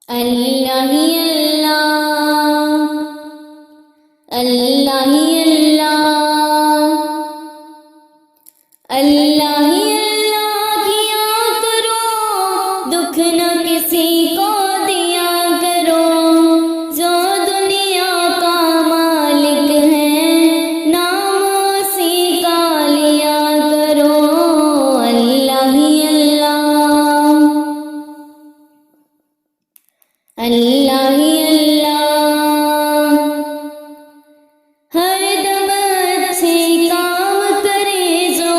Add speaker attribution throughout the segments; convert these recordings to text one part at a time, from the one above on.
Speaker 1: अल्लाह ही अल्लाह, अल्लाह ही अल्लाह, अल्लाह ही अल्लाह किया करो, दुख न किसी को दिया करो। जो दुनिया का मालिक है, नाम उसी का लिया करो। अल्लाह ही अल्लाह, अल्लाह ही अल्लाह, हर दम अच्छे काम करे जो,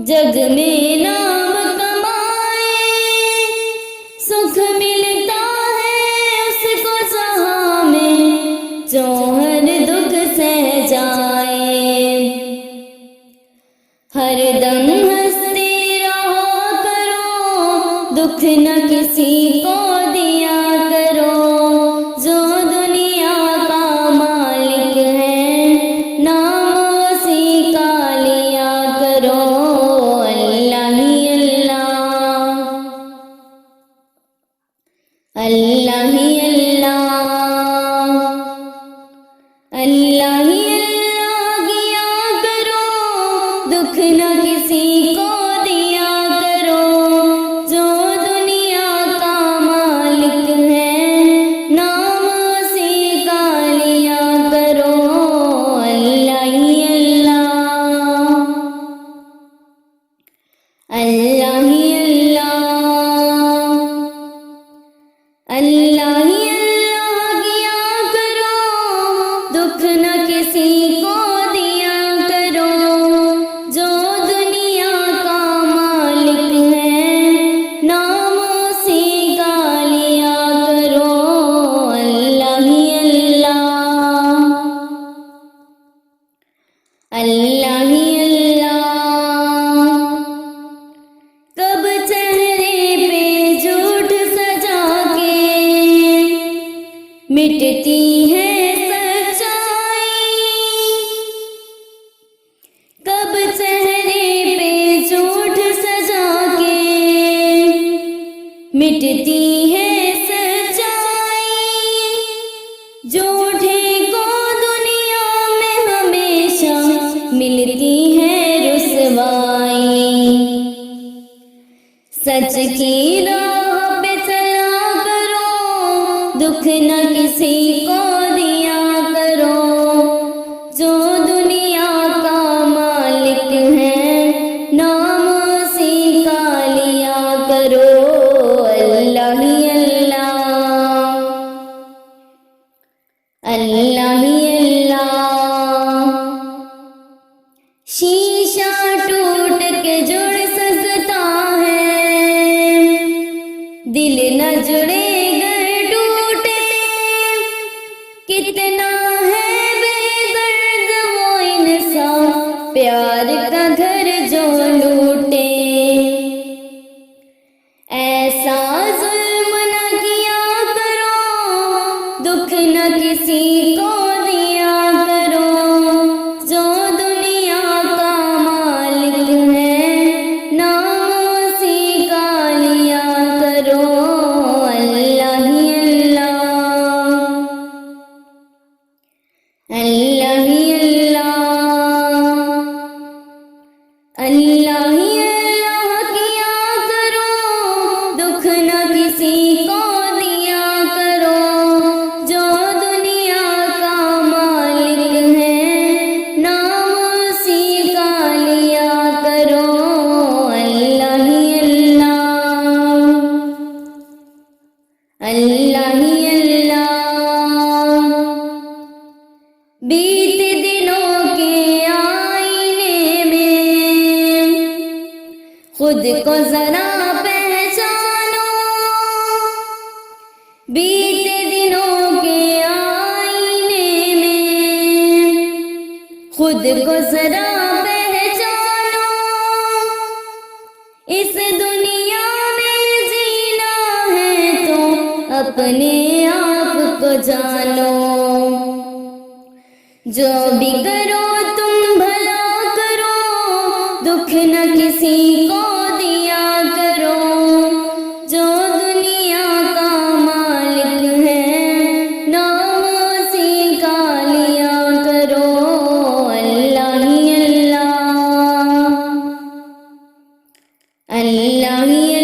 Speaker 1: जग में नाम कमाए। सुख मिलता है उसको जहाँ में, जो हर दुख सह जाए। हर दम हंसते रहा करो, दुख न किसी को दिया करो। जो दुनिया का मालिक है, नाम उसी का लिया करो। अल्लाह ही अल्लाह, अल्लाह ही अल्लाह, अल्लाह ही अल्लाह किया करो, दुख न किसी को दिया करो। जो दुनिया का मालिक है, नाम उसी का लिया करो। अल्लाह ही अल्लाह, अल्लाह ही अल्लाह, अल्लाह ही अल्लाह किया करो, दुख न किसी को दिया करो। जो दुनिया का मालिक है, नाम उसी का लिया करो। अल्लाह ही अल्लाह, अल्लाह ही अल्लाह, कब चेहरे पे झूठ सजा के मिटती है सच्चाई। कब चेहरे पे झूठ सजा के मिटती है सच्चाई। झूठे को दुनिया में हमेशा मिलती है रुसवाई। सच की राह पे चला करो, दुख न किसी को दिया करो। जो दुनिया का मालिक है, नाम उसी का लिया करो। अल्लाह ही अल्लाह, अल्लाह ही अल्लाह, शीशा टूट के जुड़ सकता है, दिल न जुड़े घर टूटे। कितना है बेदर्द वो इंसान, प्यार का घर जो लूटे। ऐसा जुल्म न किया करो, दुख न किसी को दिया करो। जो दुनिया का मालिक है, नाम उसी का लिया करो। अल्लाह ही अल्लाह, अल्लाह ही अल्लाह, अल्लाह ही अल्लाह किया करो, दुख न किसी को दिया करो। जो दुनिया का मालिक है, नाम उसी का लिया करो। अल्लाह ही अल्लाह, अल्लाह ही अल्लाह, बीत दिनों के आईने में खुद को जरा पहचानो। बीते दिनों के आईने में खुद को जरा पहचानो। इस दुनिया में जीना है तो अपने आप को जानो। जो भी करो तुम भला करो, दुख न किसी को दिया करो। जो दुनिया इलाही